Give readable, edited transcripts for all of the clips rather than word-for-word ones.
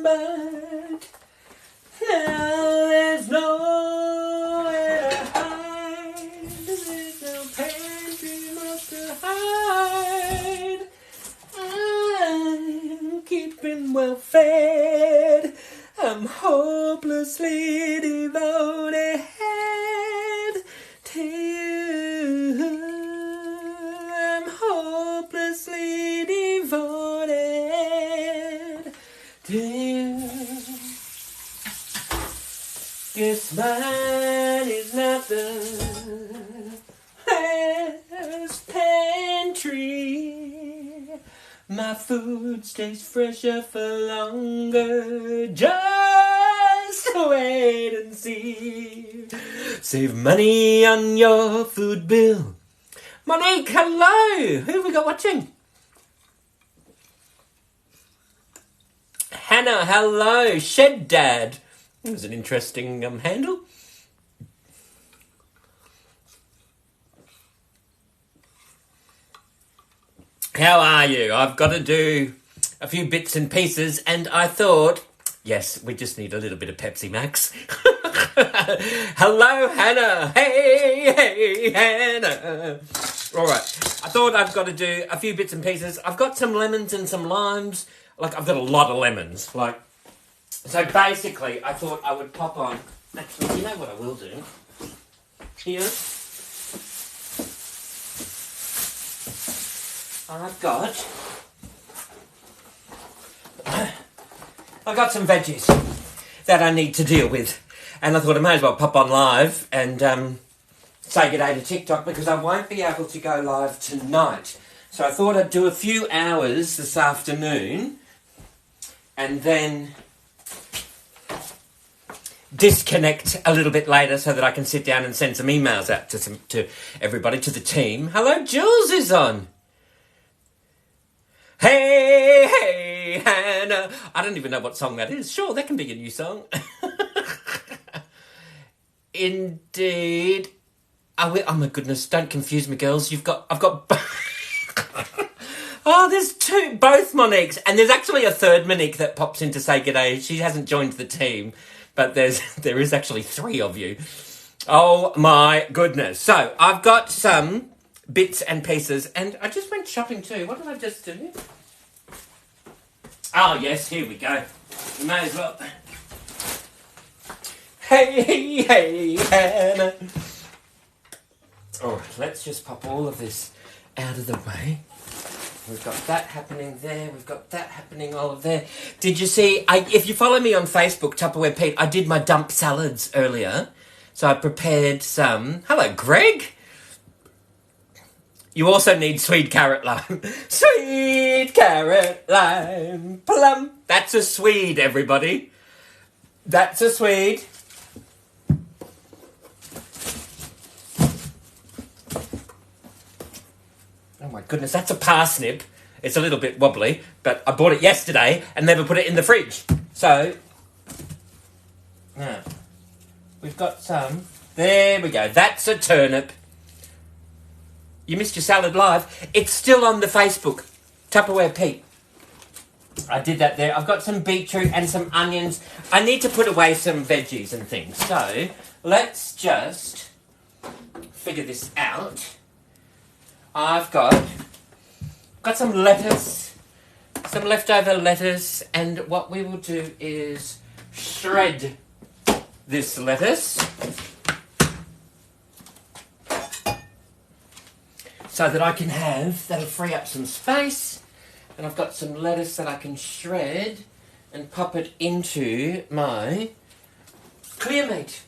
but now there's nowhere to hide. There's no pantry much to hide. I'm keeping well fed. I'm hopelessly devoted to you. I'm hopelessly devoted to you. Guess mine is not the best pantry. My food stays fresher for longer. Just wait and see. Save money on your food bill. Monique, hello. Who have we got watching? Hannah, hello. Shed Dad. That was an interesting handle. How are you? I've got to do a few bits and pieces, and I thought, yes, we just need a little bit of Pepsi Max. Hello, Hannah. Hey, Hannah. All right. I thought I've got to do a few bits and pieces. I've got some lemons and some limes. Like, I've got a lot of lemons. So basically, I thought I would pop on. Actually, you know what I will do? Here. I've got some veggies that I need to deal with. And I thought I may as well pop on live and say good day to TikTok because I won't be able to go live tonight. So I thought I'd do a few hours this afternoon and then disconnect a little bit later so that I can sit down and send some emails out to everybody, to the team. Hello, Jules is on. Hey, Hannah. I don't even know what song that is. Sure, that can be a new song. Indeed. Oh my goodness, don't confuse me, girls. I've got... Oh, there's two, both Moniques. And there's actually a third Monique that pops in to say g'day. She hasn't joined the team, but there is actually three of you. Oh my goodness. So, I've got some bits and pieces, and I just went shopping too. What did I just do? Oh yes, here we go. You may as well. Hey, Hannah. Alright, let's just pop all of this out of the way. We've got that happening there. We've got that happening all of there. Did you see, if you follow me on Facebook, Tupperware Pete, I did my dump salads earlier. So I prepared some. Hello, Greg. You also need sweet carrot lime. Sweet carrot lime plum. That's a Swede, everybody. That's a Swede. Oh my goodness, that's a parsnip. It's a little bit wobbly, but I bought it yesterday and never put it in the fridge. So, now, we've got some. There we go. That's a turnip. You missed your salad live. It's still on the Facebook. Tupperware Pete. I did that there. I've got some beetroot and some onions. I need to put away some veggies and things. So, let's just figure this out. I've got some lettuce, some leftover lettuce, and what we will do is shred this lettuce so that I can that'll free up some space, and I've got some lettuce that I can shred and pop it into my clear meat.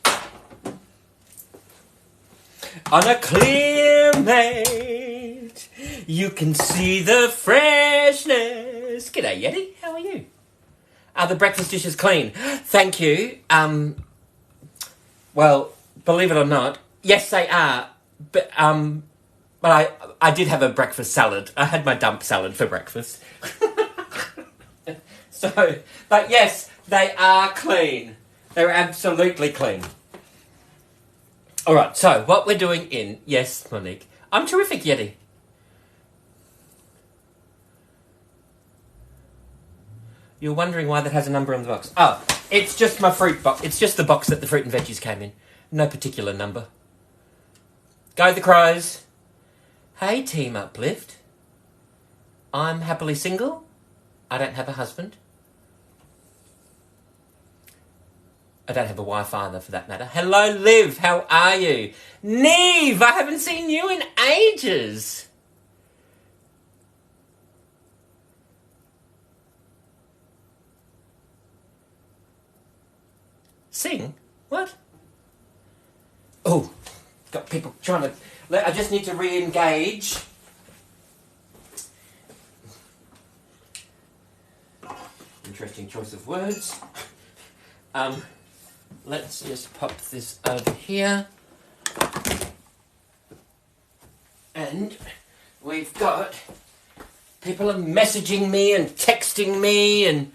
On a clear mate, you can see the freshness. G'day, Yeti. How are you? Are the breakfast dishes clean? Thank you. Well, believe it or not, yes, they are. But I did have a breakfast salad. I had my dump salad for breakfast. But yes, they are clean. They're absolutely clean. All right, so what we're doing yes, Monique. I'm terrific, Yeti. You're wondering why that has a number on the box. Oh, it's just my fruit box. It's just the box that the fruit and veggies came in. No particular number. Go the Crows. Hey, Team Uplift. I'm happily single. I don't have a husband. I don't have a wife either, for that matter. Hello, Liv. How are you? Neve, I haven't seen you in ages. Sing? What? Oh, got people trying to... I just need to re-engage. Interesting choice of words. Let's just pop this over here. And we've got... people are messaging me and texting me and...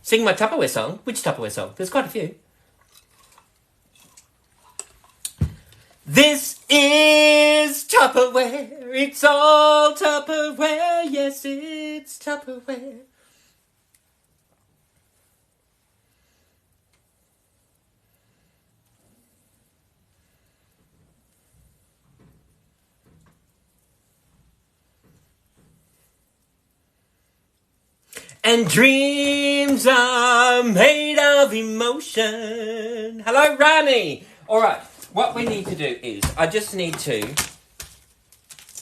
Sing my Tupperware song. Which Tupperware song? There's quite a few. This is Tupperware. It's all Tupperware. Yes, it's Tupperware. And dreams are made of emotion. Hello, Rani. All right, what we need to do is, I just need to...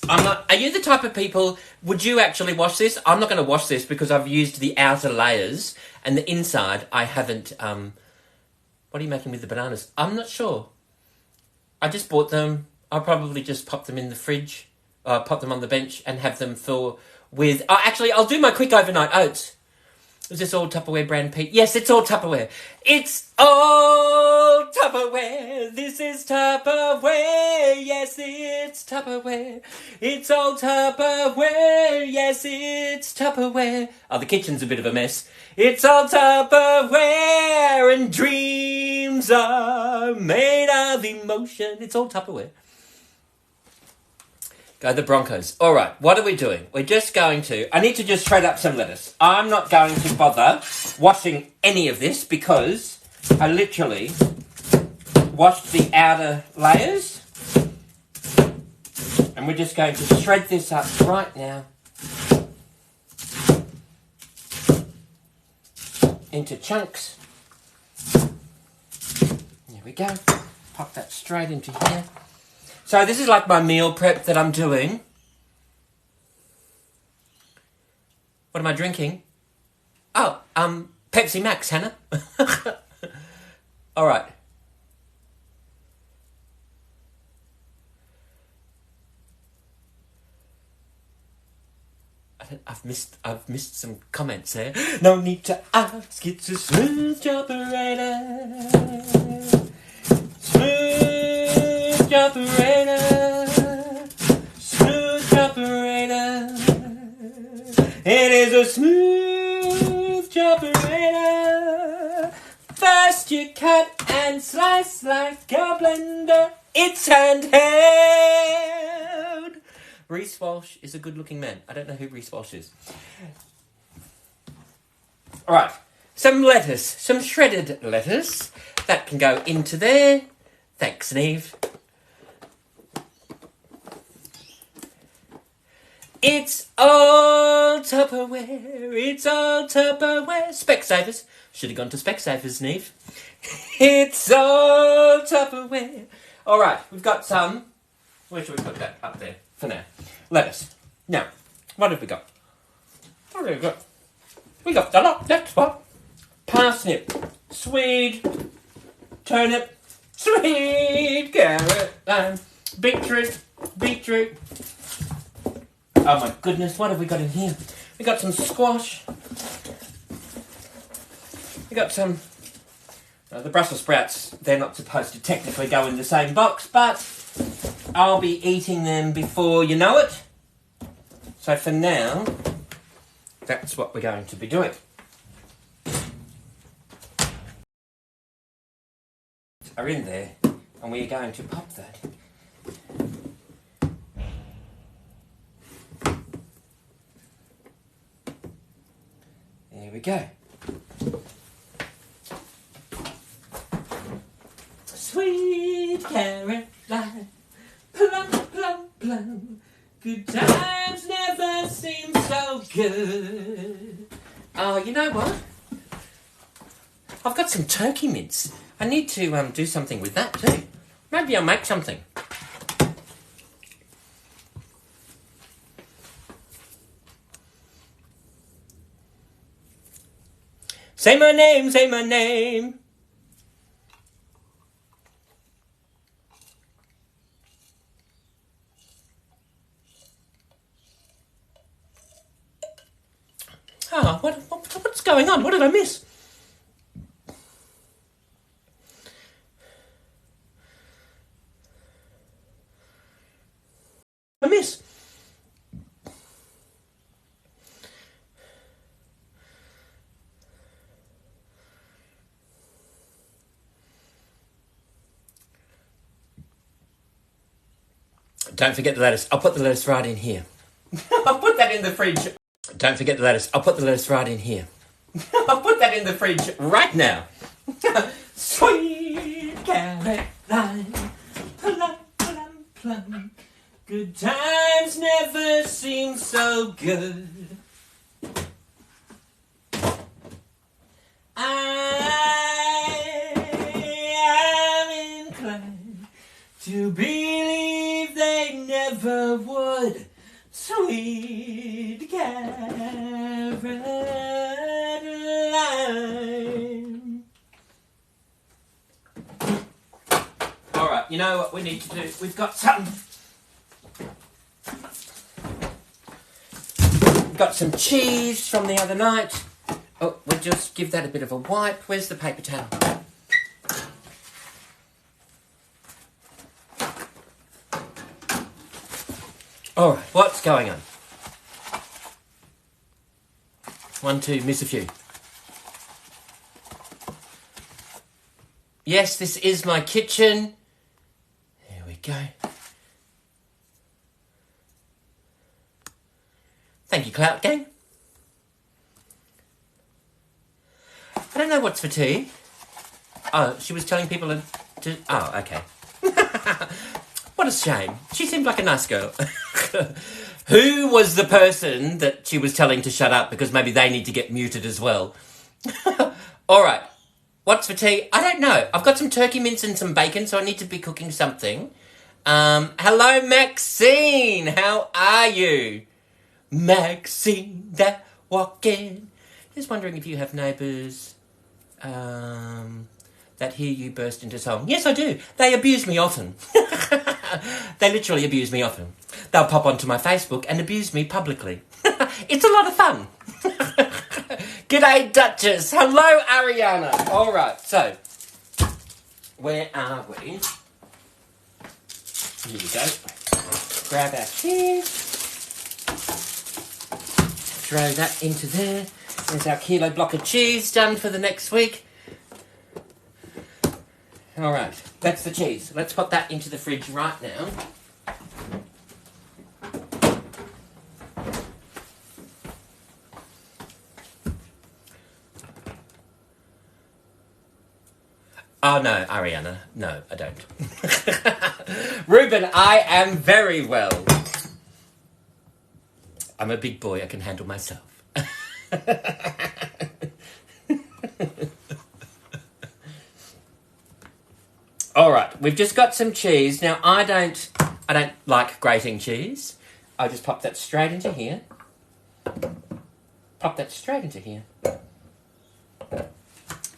Are you the type of people... Would you actually wash this? I'm not going to wash this because I've used the outer layers. And the inside, I haven't... what are you making with the bananas? I'm not sure. I just bought them. I'll probably just pop them in the fridge. Pop them on the bench and have them fill with... Oh, actually, I'll do my quick overnight oats. Is this all Tupperware brand Pete? Yes, it's all Tupperware. It's all Tupperware. This is Tupperware. Yes, it's Tupperware. It's all Tupperware. Yes, it's Tupperware. Oh, the kitchen's a bit of a mess. It's all Tupperware and dreams are made of emotion. It's all Tupperware. Go the Broncos. All right, what are we doing? We're just going to... I need to just shred up some lettuce. I'm not going to bother washing any of this because I literally washed the outer layers. And we're just going to shred this up right now into chunks. There we go. Pop that straight into here. So this is like my meal prep that I'm doing. What am I drinking? Oh, Pepsi Max, Hannah. All right. I've missed some comments there. No need to ask, it's a smooth operator. Smooth operator, smooth operator. It is a smooth operator. First you cut and slice like a blender. It's handheld. Reece Walsh is a good-looking man. I don't know who Reece Walsh is. All right, some lettuce, some shredded lettuce that can go into there. Thanks, Neve. It's all Tupperware. It's all Tupperware. Specsavers. Should have gone to Specsavers, Neve. It's all Tupperware. All right, we've got some. Where should we put that? Up there for now. Lettuce. Now, what have we got? What have we got? We got a lot. That's what. Parsnip. Swede. Turnip. Sweet carrot, beetroot. Oh my goodness, what have we got in here? We got some squash. We got some... the Brussels sprouts, they're not supposed to technically go in the same box, but I'll be eating them before you know it. So for now, that's what we're going to be doing. Are in there, and we are going to pop that. we go. Sweet Caroline, plum, plum, plum. Good times never seem so good. Oh, you know what? I've got some turkey mince. I need to do something with that too. Maybe I'll make something. Say my name, say my name. Oh, what's going on? What did I miss? I miss. Don't forget the lettuce. I'll put the lettuce right in here. I'll put that in the fridge. Don't forget the lettuce. I'll put the lettuce right in here. I'll put that in the fridge right now. Sweet Caroline, plum, plum, plum. Good times never seem so good. I am inclined to believe they never would. Sweet Caroline. All right, you know what we need to do? We've got some cheese from the other night. Oh, we'll just give that a bit of a wipe. Where's the paper towel? All right, what's going on? 1, 2, miss a few. Yes, this is my kitchen. There we go. Thank you, Clout Gang. I don't know what's for tea. Oh, she was telling people to... Oh, okay. What a shame. She seemed like a nice girl. Who was the person that she was telling to shut up? Because maybe they need to get muted as well. All right. What's for tea? I don't know. I've got some turkey mince and some bacon, so I need to be cooking something. Hello, Maxine. How are you? Maxine, that walking. Just wondering if you have neighbours that hear you burst into song. Yes, I do. They abuse me often. They literally abuse me often. They'll pop onto my Facebook and abuse me publicly. It's a lot of fun. G'day, Duchess. Hello, Ariana. All right, so where are we? Here we go. Grab our cheese. Throw that into there. There's our kilo block of cheese done for the next week. All right, that's the cheese. Let's put that into the fridge right now. Oh, no, Ariana. No, I don't. Ruben, I am very well. I'm a big boy. I can handle myself. All right, we've just got some cheese. Now, I don't like grating cheese. I'll just pop that straight into here. Pop that straight into here.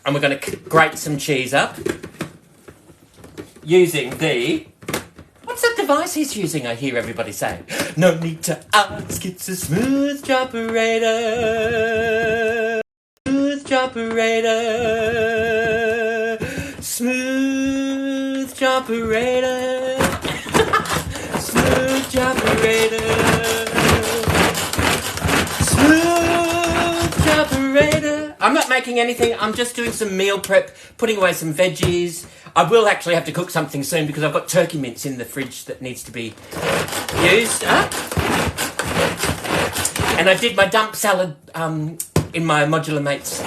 And we're going to grate some cheese up using the... What's that device he's using, I hear everybody saying? No need to ask, it's a smooth operator. Smooth operator. Smooth operator. Smooth operator. Smooth operator. I'm not making anything, I'm just doing some meal prep, putting away some veggies. I will actually have to cook something soon because I've got turkey mince in the fridge that needs to be used. And I did my dump salad in my Modular Mates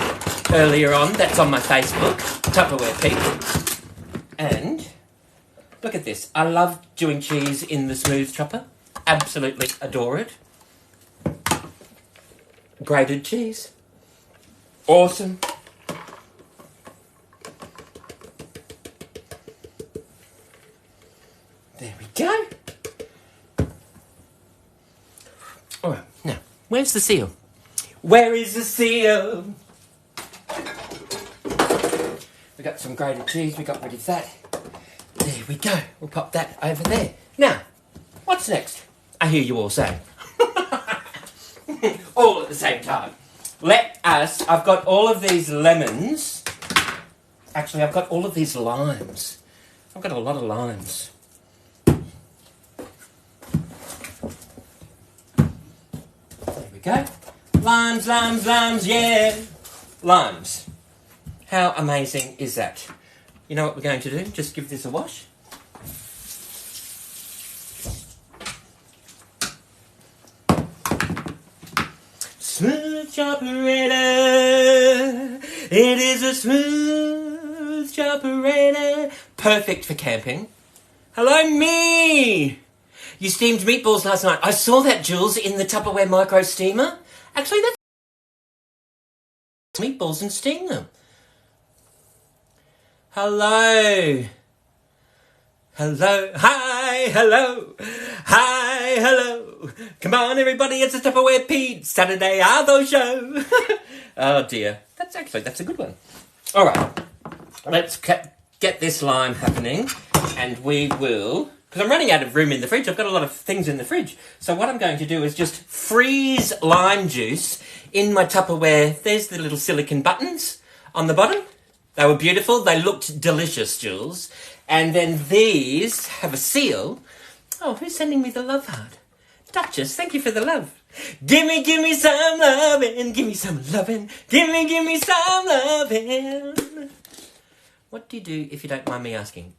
earlier on. That's on my Facebook, Tupperware Pete. And look at this. I love doing cheese in the smooth chopper. Absolutely adore it. Grated cheese. Awesome. There we go. All right, now, where's the seal? Where is the seal? We got some grated cheese, we got rid of that. There we go. We'll pop that over there. Now, what's next? I hear you all saying. All at the same time. I've got all of these lemons. Actually, I've got all of these limes. I've got a lot of limes. There we go. Limes, limes, limes, yeah. Limes. How amazing is that? You know what we're going to do? Just give this a wash. Smooth Choperator. It is a smooth Choperator. Perfect for camping. Hello, me. You steamed meatballs last night. I saw that, Jules, in the Tupperware micro steamer. Actually, that's meatballs and steam them. Hello. Hello. Hi. Hello. Hi. Hello. Come on, everybody. It's a Tupperware Pete Saturday Arvo show. Oh, dear. That's a good one. All right. Let's get this lime happening. And we will... Because I'm running out of room in the fridge. I've got a lot of things in the fridge. So what I'm going to do is just freeze lime juice in my Tupperware. There's the little silicone buttons on the bottom. They were beautiful. They looked delicious, Jules. And then these have a seal. Oh, who's sending me the love heart? Duchess, thank you for the love. Gimme some lovin'. Gimme some lovin'. Gimme some lovin'. What do you do if you don't mind me asking?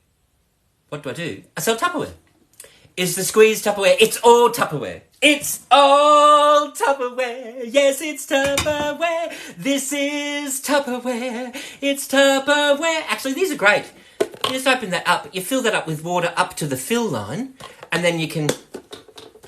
What do I do? I sell Tupperware. Is the squeeze Tupperware? It's all Tupperware. It's all Tupperware. Yes, it's Tupperware. This is Tupperware. It's Tupperware. Actually, these are great. You just open that up. You fill that up with water up to the fill line. And then you can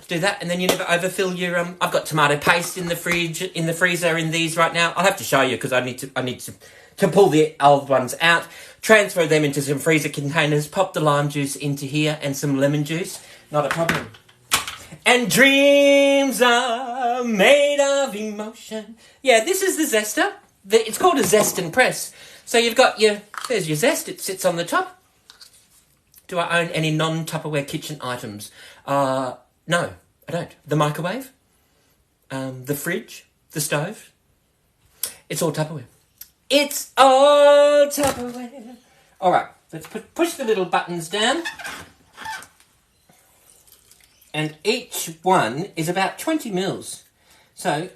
do that. And then you never overfill your... I've got tomato paste in the fridge, in the freezer in these right now. I'll have to show you because I need to pull the old ones out. Transfer them into some freezer containers. Pop the lime juice into here and some lemon juice. Not a problem. And dreams are made of emotion. Yeah, this is the zester. It's called a zest and press. So you've got there's your zest. It sits on the top. Do I own any non-Tupperware kitchen items? No, I don't. The microwave, the fridge, the stove. It's all Tupperware. It's all Tupperware. All right, let's push the little buttons down. And each one is about 20 mils. So,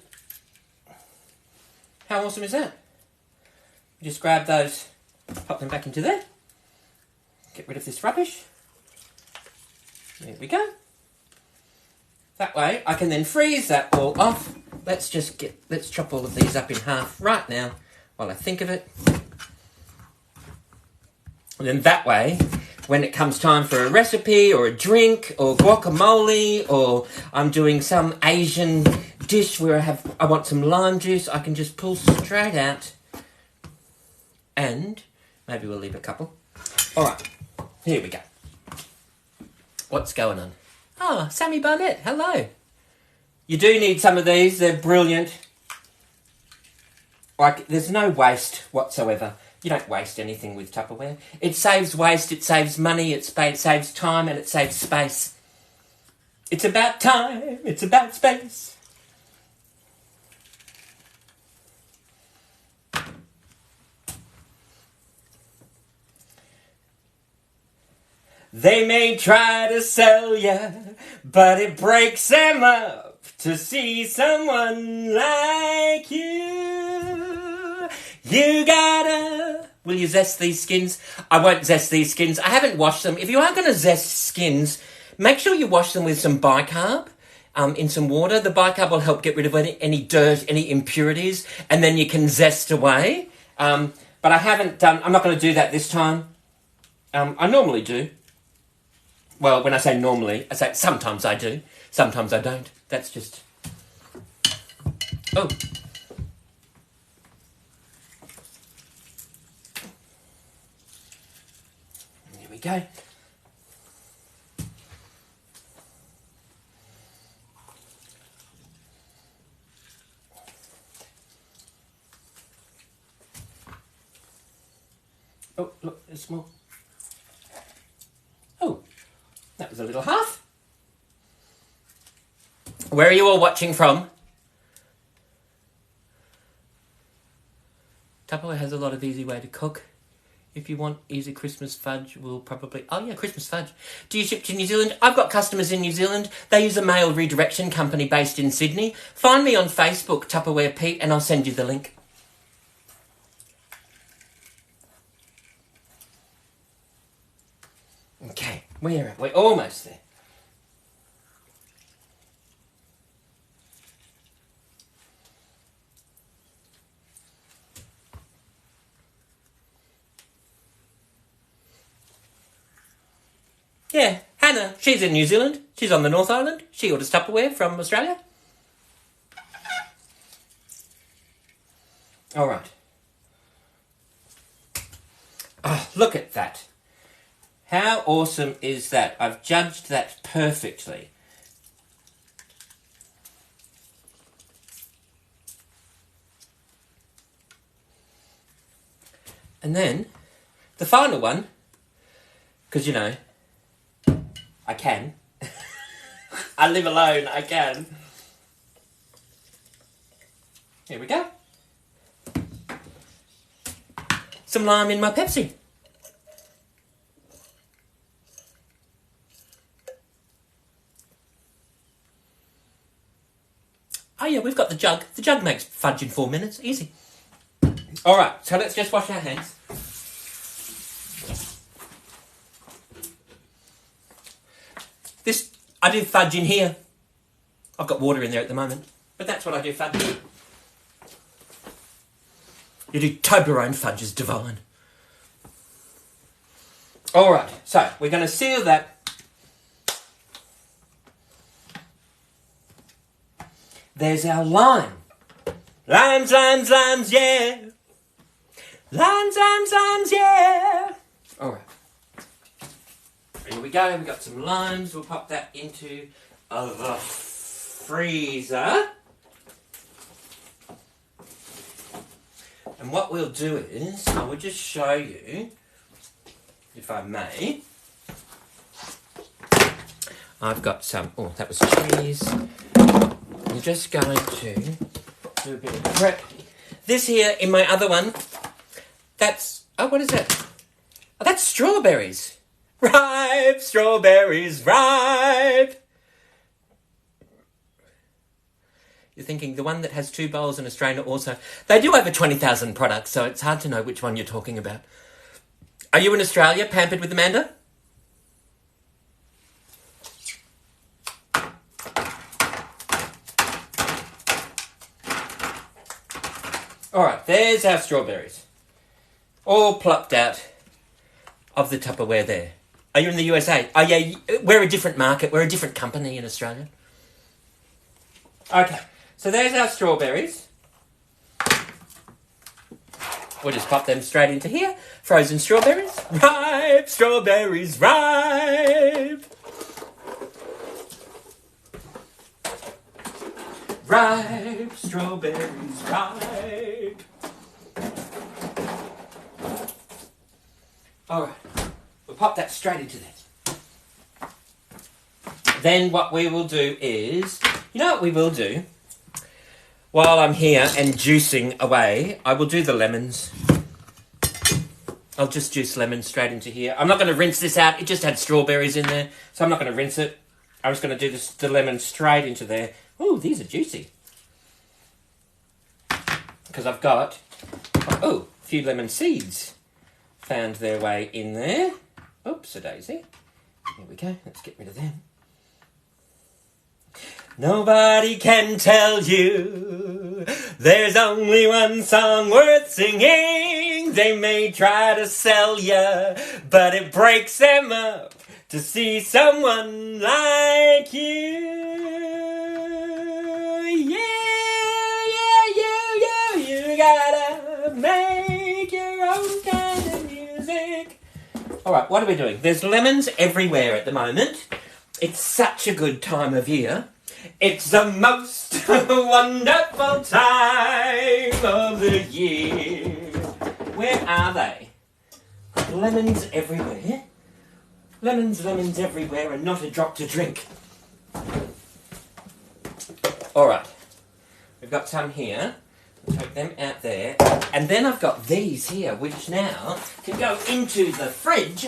how awesome is that? Just grab those, pop them back into there. Get rid of this rubbish. There we go. That way, I can then freeze that all off. Let's chop all of these up in half right now. While I think of it. And then that way, when it comes time for a recipe or a drink or guacamole or I'm doing some Asian dish where I want some lime juice, I can just pull straight out and maybe we'll leave a couple. All right, here we go. What's going on? Oh, Sammy Barnett, hello. You do need some of these, they're brilliant. Like, there's no waste whatsoever. You don't waste anything with Tupperware. It saves waste, it saves money, it saves time, and it saves space. It's about time, it's about space. They may try to sell ya, but it breaks them up to see someone like you. You gotta... Will you zest these skins? I won't zest these skins. I haven't washed them. If you are going to zest skins, make sure you wash them with some bicarb. in some water. The bicarb will help get rid of any dirt, any impurities, and then you can zest away. But I haven't done... I'm not going to do that this time. I normally do. Well, when I say normally, I say sometimes I do. Sometimes I don't. That's just... Oh. There we go. Oh, look, there's more. Oh, that was a little half. Where are you all watching from? Tupperware has a lot of easy way to cook. If you want easy Christmas fudge, we'll probably... Oh, yeah, Christmas fudge. Do you ship to New Zealand? I've got customers in New Zealand. They use a mail redirection company based in Sydney. Find me on Facebook, Tupperware Pete, and I'll send you the link. Okay, we're almost there. Yeah, Hannah, she's in New Zealand. She's on the North Island. She orders Tupperware from Australia. All right. Oh, look at that. How awesome is that? I've judged that perfectly. And then, the final one, because, you know, I can. I live alone, I can. Here we go. Some lime in my Pepsi. Oh yeah, we've got the jug. The jug makes fudge in 4 minutes. Easy. Alright, so let's just wash our hands. I do fudge in here. I've got water in there at the moment, but that's what I do fudge in. You do Toblerone fudge is divine. Alright, so we're going to seal that. There's our lime. Limes, limes, limes, yeah. Limes, limes, limes, yeah. Alright. Here we go, we've got some limes. We'll pop that into the freezer. And what we'll do is, I will just show you, if I may. I've got some, oh, that was cheese. I'm just going to do a bit of prep. This here, in my other one, that's, oh, what is that? Oh, that's strawberries. Ripe strawberries, ripe. You're thinking the one that has 2 bowls and a strainer also. They do over 20,000 products, so it's hard to know which one you're talking about. Are you in Australia, pampered with Amanda? Alright, there's our strawberries. All plucked out of the Tupperware there. Are you in the USA? Oh yeah, we're a different market. We're a different company in Australia. Okay, so there's our strawberries. We'll just pop them straight into here. Frozen strawberries. Ripe strawberries, ripe. Ripe strawberries, ripe. Alright, we'll pop that straight into there. Then what we will do is, you know what we will do? While I'm here and juicing away, I will do the lemons. I'll just juice lemons straight into here. I'm not going to rinse this out. It just had strawberries in there, so I'm not going to rinse it. I'm just going to do the lemon straight into there. Ooh, these are juicy. Because I've got, oh, a few lemon seeds found their way in there. Oops, a daisy. Here we go. Let's get rid of them. Nobody can tell you there's only one song worth singing. They may try to sell you, but it breaks them up to see someone like you. You gotta make your own kind of music. Alright, what are we doing? There's lemons everywhere at the moment. It's such a good time of year. It's the most wonderful time of the year. Where are they? Lemons everywhere. Lemons everywhere and not a drop to drink. Alright. We've got some here. Take them out there. And then I've got these here, which now can go into the fridge.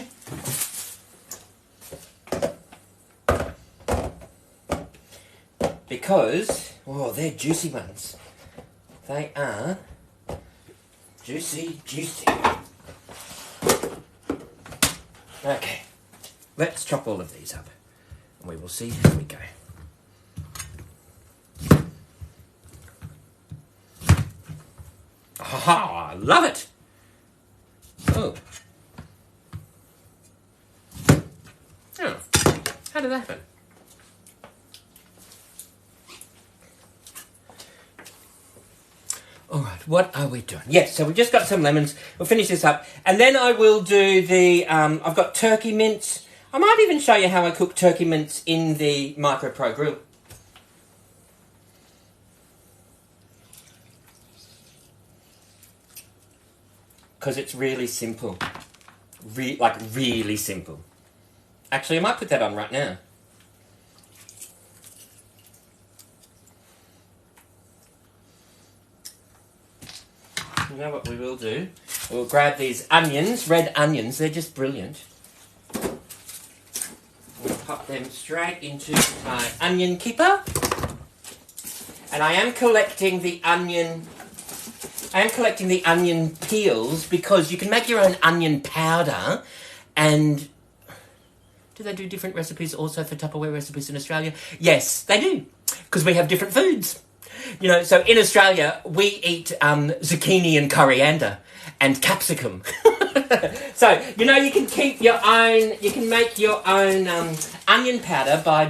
Because, oh, they're juicy ones. They are juicy. Okay, let's chop all of these up and we will see how we go. Ah, I love it. Oh. Oh, how did that happen? Alright, what are we doing? Yes, so we've just got some lemons. We'll finish this up. And then I will do the, I've got turkey mince. I might even show you how I cook turkey mince in the Micro Pro Grill. Because it's really simple. Really simple. Actually, I might put that on right now. You know what we will do? We'll grab these onions, red onions. They're just brilliant. We'll pop them straight into my onion keeper. And I am collecting the onion peels because you can make your own onion powder. And do they do different recipes also for Tupperware recipes in Australia? Yes, they do, because we have different foods. You know, so in Australia we eat zucchini and coriander and capsicum. So, you know, you can keep your own, you can make your own onion powder by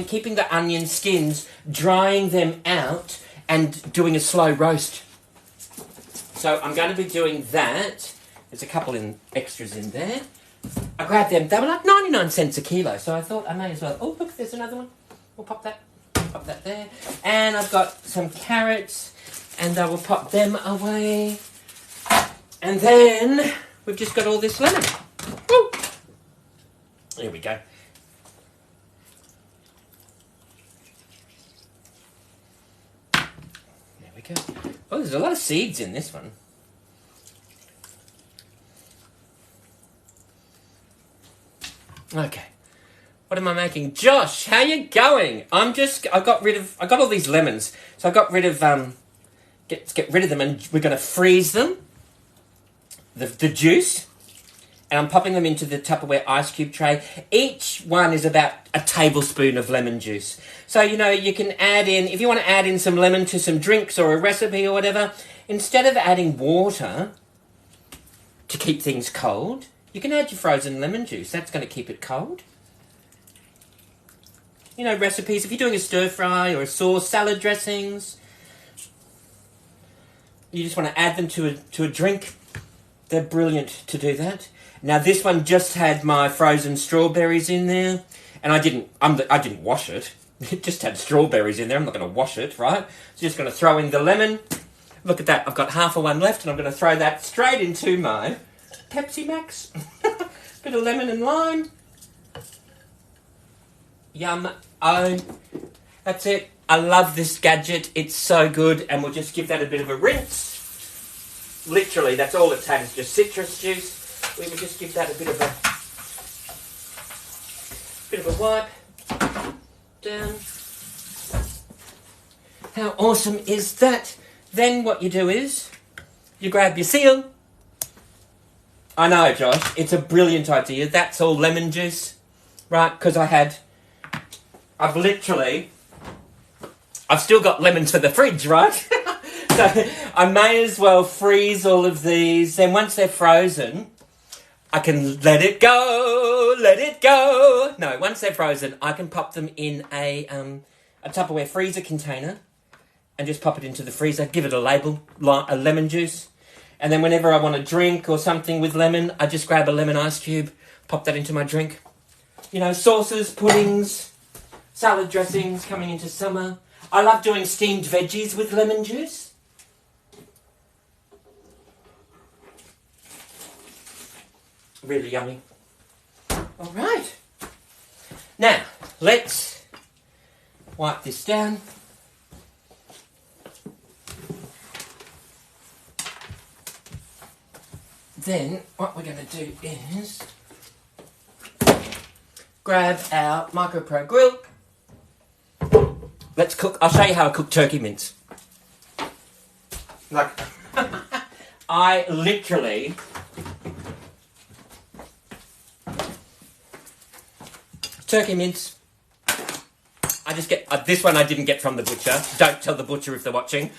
keeping the onion skins, drying them out and doing a slow roast. So I'm going to be doing that. There's a couple extras in there. I grabbed them. They were like 99 cents a kilo, so I thought I may as well. Oh, look, there's another one. We'll pop that there. And I've got some carrots, and I will pop them away. And then we've just got all this lemon. Woo! Here we go. There we go. Oh, there's a lot of seeds in this one. Okay. What am I making? Josh, how you going? I got all these lemons. So I got rid of, get rid of them, and we're going to freeze them. The juice. And I'm popping them into the Tupperware ice cube tray. Each one is about a tablespoon of lemon juice. So, you know, you can add in, if you want to add in some lemon to some drinks or a recipe or whatever, instead of adding water to keep things cold, you can add your frozen lemon juice. That's going to keep it cold. You know, recipes, if you're doing a stir fry or a sauce, salad dressings, you just want to add them to a drink. They're brilliant to do that. Now this one just had my frozen strawberries in there, and I didn't wash it. It just had strawberries in there. I'm not going to wash it, right? So just going to throw in the lemon. Look at that. I've got half of one left, and I'm going to throw that straight into my Pepsi Max. Bit of lemon and lime. Yum. Oh, that's it. I love this gadget. It's so good, and we'll just give that a bit of a rinse. Literally, that's all it takes, just citrus juice. We will just give that a bit of a wipe down. How awesome is that? Then what you do is you grab your seal. I know, Josh, it's a brilliant idea. That's all lemon juice, right? Because I've literally I've still got lemons for the fridge, right? So I may as well freeze all of these. Then once they're frozen, I can let it go, let it go. No, once they're frozen, I can pop them in a Tupperware freezer container and just pop it into the freezer, give it a label, a lemon juice. And then whenever I want a drink or something with lemon, I just grab a lemon ice cube, pop that into my drink. You know, sauces, puddings, salad dressings coming into summer. I love doing steamed veggies with lemon juice. Really yummy. All right. Now, let's wipe this down. Then, what we're going to do is grab our MicroPro grill. Let's cook. I'll show you how I cook turkey mince. Like, I literally... Turkey mince. I just get... this one I didn't get from the butcher. Don't tell the butcher if they're watching.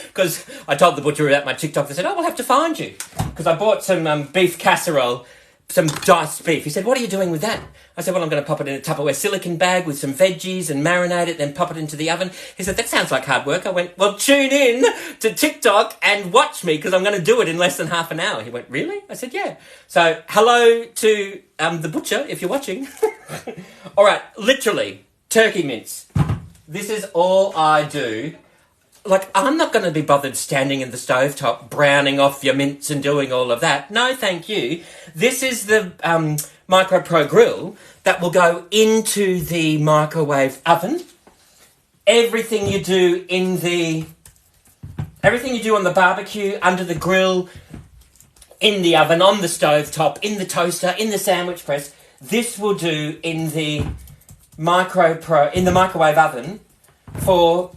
Because I told the butcher about my TikTok. They said, oh, we'll have to find you. Because I bought some beef casserole, some diced beef. He said, what are you doing with that? I said, well, I'm going to pop it in a Tupperware silicone bag with some veggies and marinate it, then pop it into the oven. He said, that sounds like hard work. I went, well, tune in to TikTok and watch me because I'm going to do it in less than half an hour. He went, really? I said, yeah. So hello to the butcher if you're watching. All right, literally, turkey mince. This is all I do. Like, I'm not going to be bothered standing in the stovetop, browning off your mince and doing all of that. No, thank you. This is the MicroPro grill that will go into the microwave oven. Everything you do on the barbecue, under the grill, in the oven, on the stovetop, in the toaster, in the sandwich press, this will do in the microwave oven for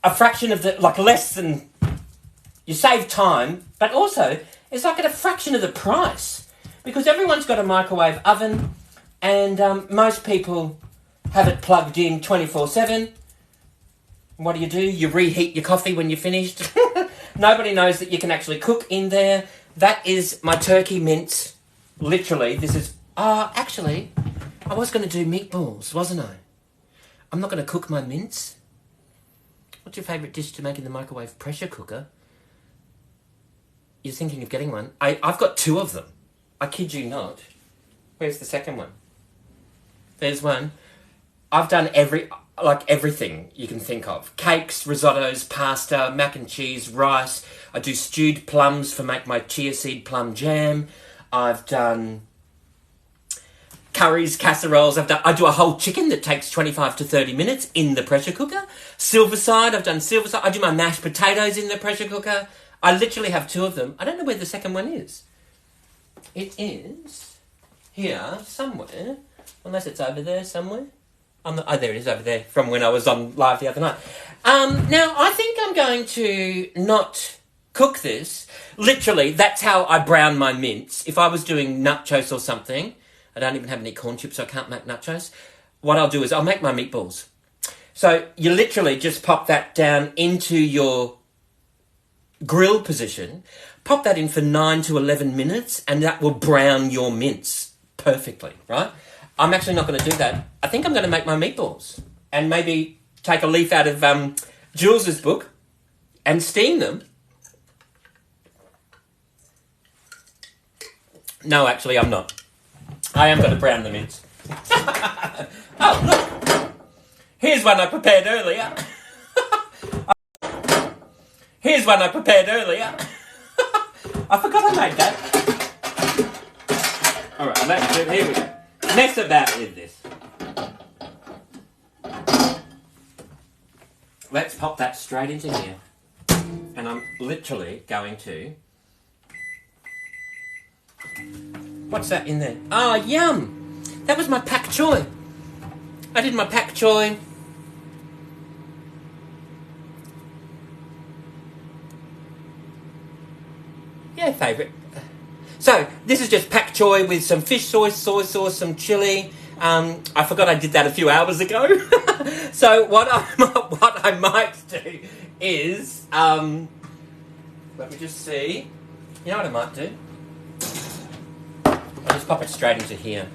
a fraction of the, like less than, you save time, but also it's like at a fraction of the price because everyone's got a microwave oven and most people have it plugged in 24/7. What do? You reheat your coffee when you're finished. Nobody knows that you can actually cook in there. That is my turkey mince. Literally, this is, actually, I was going to do meatballs, wasn't I? I'm not going to cook my mince. What's your favourite dish to make in the microwave? Pressure cooker? You're thinking of getting one? I've got 2 of them. I kid you not. Where's the second one? There's one. I've done everything you can think of. Cakes, risottos, pasta, mac and cheese, rice. I do stewed plums for make my chia seed plum jam. I've done curries, casseroles. I do a whole chicken that takes 25 to 30 minutes in the pressure cooker. Silverside, I've done silverside. I do my mashed potatoes in the pressure cooker. I literally have 2 of them. I don't know where the second one is. It is here somewhere, unless it's over there somewhere. There it is over there from when I was on live the other night. Now, I think I'm going to not cook this. Literally, that's how I brown my mince. If I was doing nachos or something, I don't even have any corn chips, so I can't make nachos. What I'll do is I'll make my meatballs. So you literally just pop that down into your grill position, pop that in for 9 to 11 minutes, and that will brown your mince perfectly, right? I'm actually not going to do that. I think I'm going to make my meatballs and maybe take a leaf out of Jules's book and steam them. No, actually, I'm not. I am going to brown the mince. Oh, look. Here's one I prepared earlier. Here's one I prepared earlier. I forgot I made that. All right, here we go. Mess about with this. Let's pop that straight into here. And I'm literally going to... What's that in there? Oh, yum! That was my pak choy. I did my pak choy. Yeah, favourite. So, this is just pak choy with some fish sauce, soy sauce, some chilli, I forgot I did that a few hours ago. So what I might do is, let me just see. You know what I might do? I'll just pop it straight into here.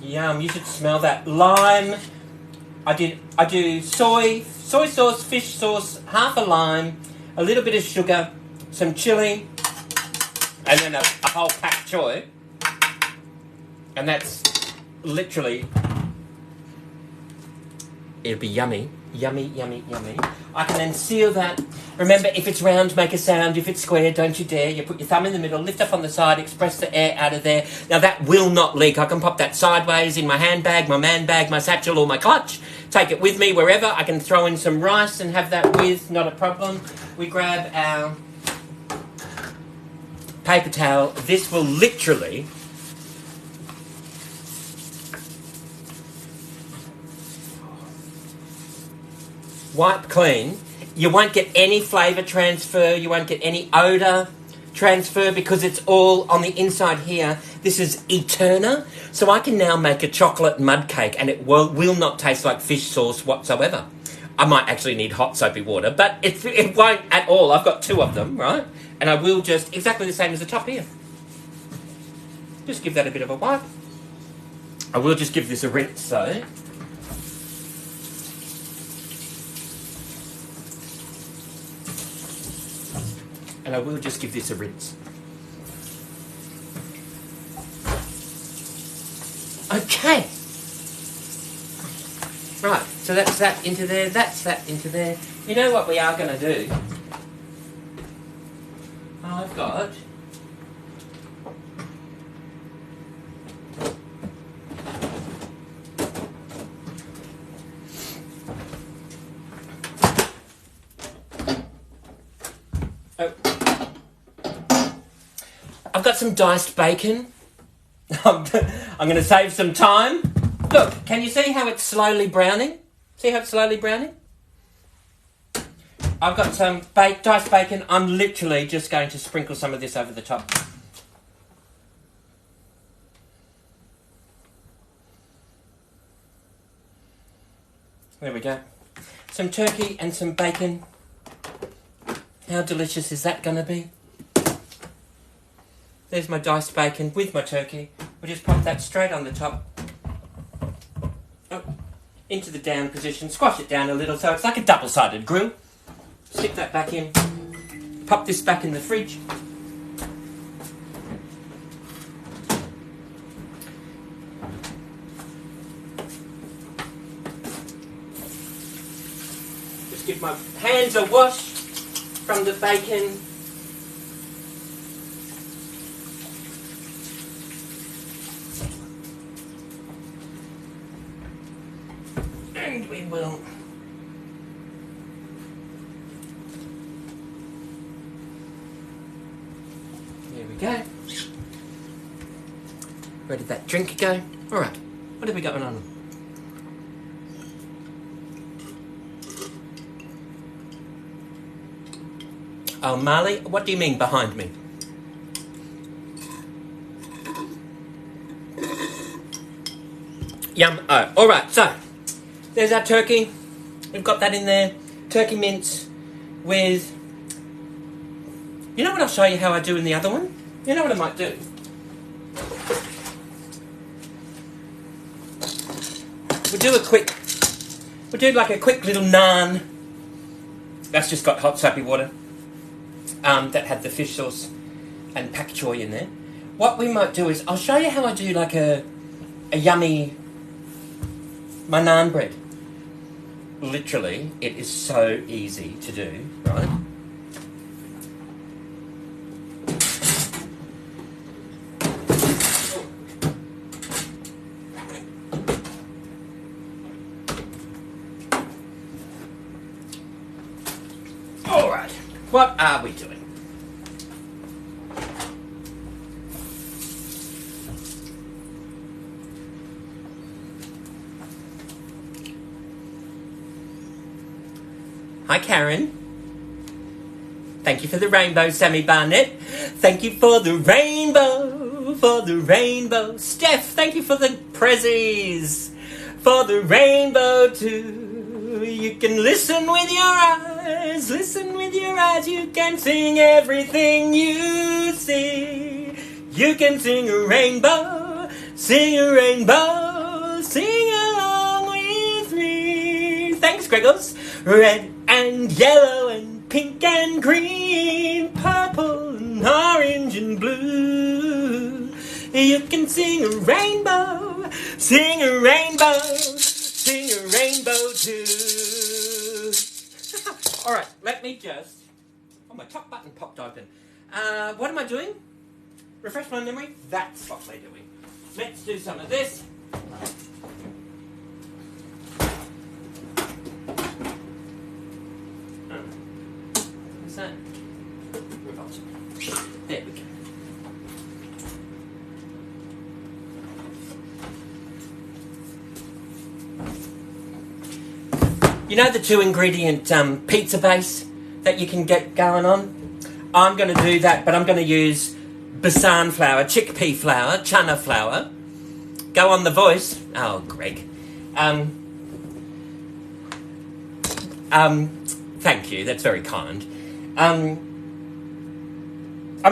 Yum, you should smell that. Lime. I do soy sauce, fish sauce, half a lime, a little bit of sugar, some chili, and then a whole pak choy. And that's literally, it'll be yummy. Yummy, yummy, yummy. I can then seal that. Remember, if it's round, make a sound. If it's square, don't you dare. You put your thumb in the middle, lift up on the side, express the air out of there. Now, that will not leak. I can pop that sideways in my handbag, my man bag, my satchel, or my clutch. Take it with me wherever. I can throw in some rice and have that with, not a problem. We grab our paper towel. This will literally wipe clean. You won't get any flavour transfer, you won't get any odour transfer because it's all on the inside here. This is Eterna, so I can now make a chocolate mud cake and it will not taste like fish sauce whatsoever. I might actually need hot soapy water, but it won't at all. I've got 2 of them, right? And I will just, exactly the same as the top here. Just give that a bit of a wipe. I will just give this a rinse, so. And I will just give this a rinse. Okay. Right, so that's that into there, that's that into there. You know what we are going to do? I've got... I've got some diced bacon. I'm going to save some time. Look, can you see how it's slowly browning? See how it's slowly browning? I've got some diced bacon. I'm literally just going to sprinkle some of this over the top. There we go. Some turkey and some bacon. How delicious is that going to be? There's my diced bacon with my turkey. We'll just pop that straight on the top. Oh, into the down position. Squash it down a little so it's like a double-sided grill. Stick that back in. Pop this back in the fridge. Just give my hands a wash from the bacon. And we will there we go. Where did that drink go? Alright, what have we got on? Oh, Marley, what do you mean behind me? Yum. Oh, alright, so there's our turkey. We've got that in there. Turkey mince with... You know what I'll show you how I do in the other one? You know what I might do? We'll do like a quick little naan. That's just got hot soapy water. That had the fish sauce and pak choy in there. What we might do is, I'll show you how I do like a yummy... my naan bread. Literally, it is so easy to do, right? Alright, what are we doing? Hi, Karen. Thank you for the rainbow, Sammy Barnett. Thank you for the rainbow, Steph, thank you for the prezzies. For the rainbow too. You can listen with your eyes, you can sing everything you see. You can sing a rainbow, sing along with me. Thanks, Gregors. Red and yellow and pink and green, purple and orange and blue. You can sing a rainbow, too. Alright, let me just... Oh, my top button popped open. What am I doing? Refresh my memory? That's what we're doing. Let's do some of this. What's that? Revolt. There we go. You know the 2-ingredient pizza base that you can get going on? I'm going to do that, but I'm going to use Besan flour, chickpea flour, chana flour. Go on The Voice. Oh, Greg. Thank you. That's very kind. I'm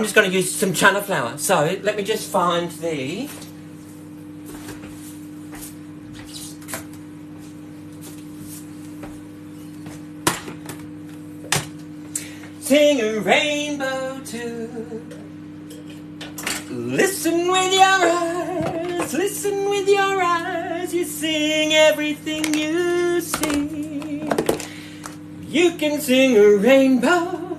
just going to use some chana flour. So let me just find the... Sing a rainbow too. Listen with your eyes, you sing everything you see. You can sing a rainbow,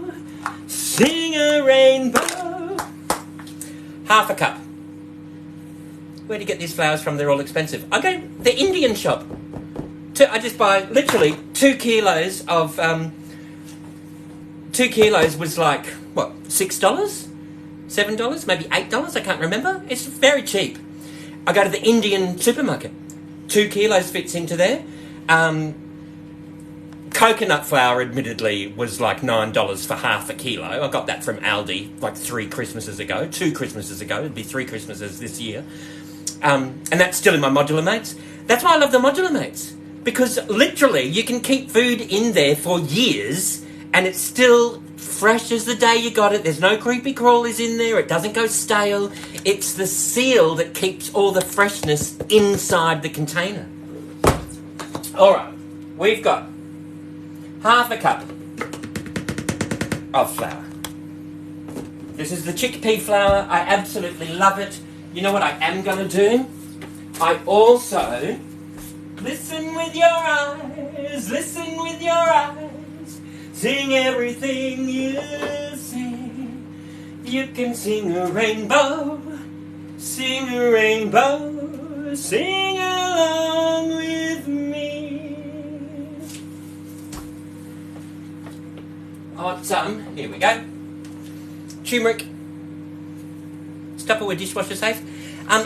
Half a cup. Where do you get these flowers from? They're all expensive. I go to the Indian shop. I just buy literally 2 kilos of... 2 kilos was like, what, $6? $7? Maybe $8? I can't remember. It's very cheap. I go to the Indian supermarket. 2 kilos fits into there. Coconut flour, admittedly, was like $9 for half a kilo. I got that from Aldi like 2 Christmases ago. It'd be 3 Christmases this year. And that's still in my modular mates. That's why I love the modular mates. Because literally, you can keep food in there for years and it's still fresh as the day you got it. There's no creepy crawlies in there. It doesn't go stale. It's the seal that keeps all the freshness inside the container. All right, we've got half a cup of flour. This is the chickpea flour. I absolutely love it. You know what I am going to do? I also... Listen with your eyes. Sing everything you see. You can sing a rainbow, sing along with me. Hot some, here we go. Turmeric. Tupperware dishwasher safe.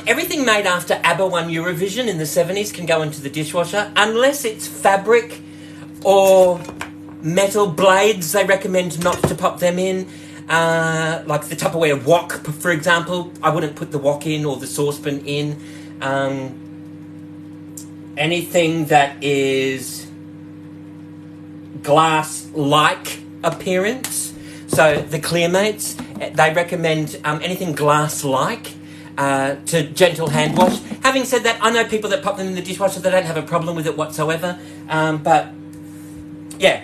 Everything made after ABBA won Eurovision in the 70s can go into the dishwasher, unless it's fabric or metal blades. They recommend not to pop them in. Like the Tupperware wok, for example. I wouldn't put the wok in or the saucepan in. Anything that is glass-like appearance. So the Clearmates, they recommend anything glass-like to gentle hand wash. Having said that, I know people that pop them in the dishwasher, they don't have a problem with it whatsoever. But yeah,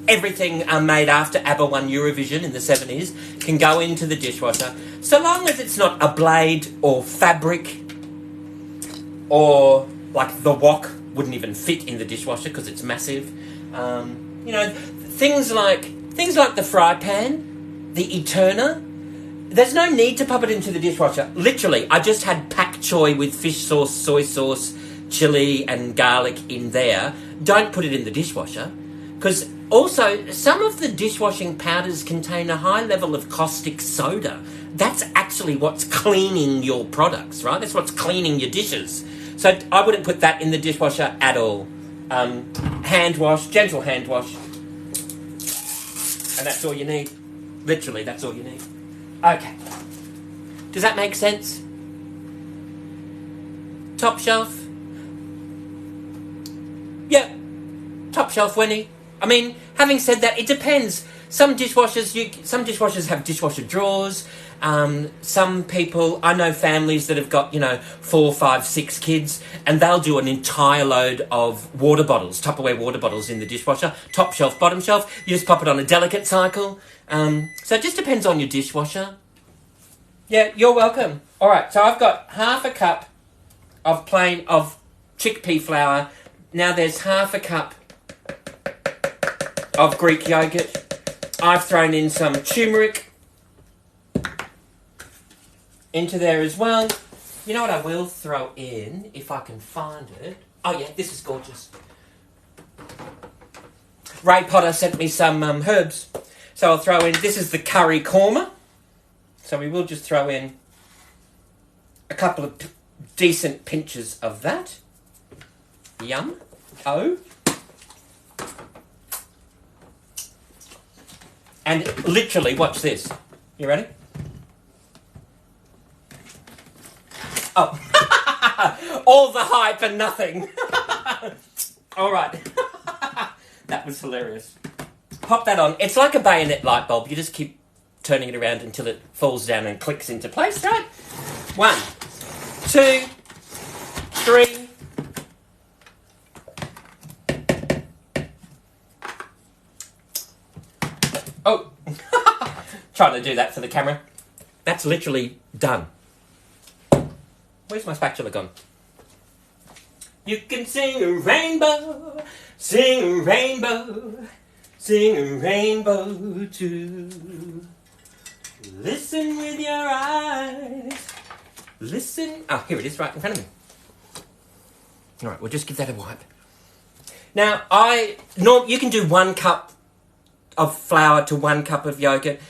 everything made after ABBA won Eurovision in the 70s can go into the dishwasher, so long as it's not a blade or fabric, or like the wok wouldn't even fit in the dishwasher because it's massive. You know, things like the fry pan, the Eterna. There's no need to pop it into the dishwasher. Literally, I just had pak choy with fish sauce, soy sauce, chili and garlic in there. Don't put it in the dishwasher. Because also, some of the dishwashing powders contain a high level of caustic soda. That's actually what's cleaning your products, right? That's what's cleaning your dishes. So I wouldn't put that in the dishwasher at all. Hand wash, gentle hand wash. And that's all you need. Literally, that's all you need. Okay. Does that make sense? Top shelf? Yeah. Top shelf, Winnie. I mean, having said that, it depends. Some dishwashers have dishwasher drawers. Some people, I know families that have got, 4, 5, 6 kids, and they'll do an entire load of water bottles, Tupperware water bottles in the dishwasher. Top shelf, bottom shelf. You just pop it on a delicate cycle. So it just depends on your dishwasher. Yeah, you're welcome. All right, so I've got half a cup of chickpea flour. Now there's half a cup of Greek yogurt. I've thrown in some turmeric into there as well. You know what I will throw in, if I can find it? Oh yeah, this is gorgeous. Ray Potter sent me some herbs. So I'll throw in, this is the curry korma. So we will just throw in a couple of decent pinches of that. Yum. Oh. And literally, watch this. You ready? Oh. All the hype and nothing. All right. That was hilarious. Pop that on. It's like a bayonet light bulb. You just keep turning it around until it falls down and clicks into place, right? 1, 2, 3. Oh, trying to do that for the camera. That's literally done. Where's my spatula gone? You can sing a rainbow, sing a rainbow, sing a rainbow too. Listen with your eyes. Listen. Oh, here it is right in front of me. All right, we'll just give that a wipe. Now, you can do 1 cup of flour to 1 cup of yogurt,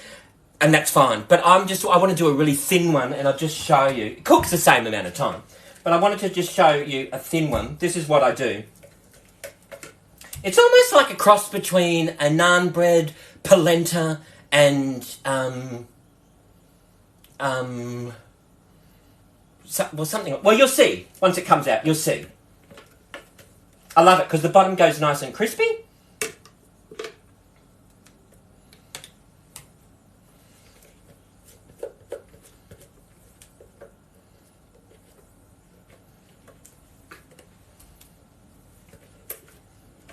and that's fine. But I want to do a really thin one, and I'll just show you. It cooks the same amount of time. But I wanted to just show you a thin one. This is what I do. It's almost like a cross between a naan bread, polenta, and something. Well, you'll see once it comes out. You'll see. I love it because the bottom goes nice and crispy.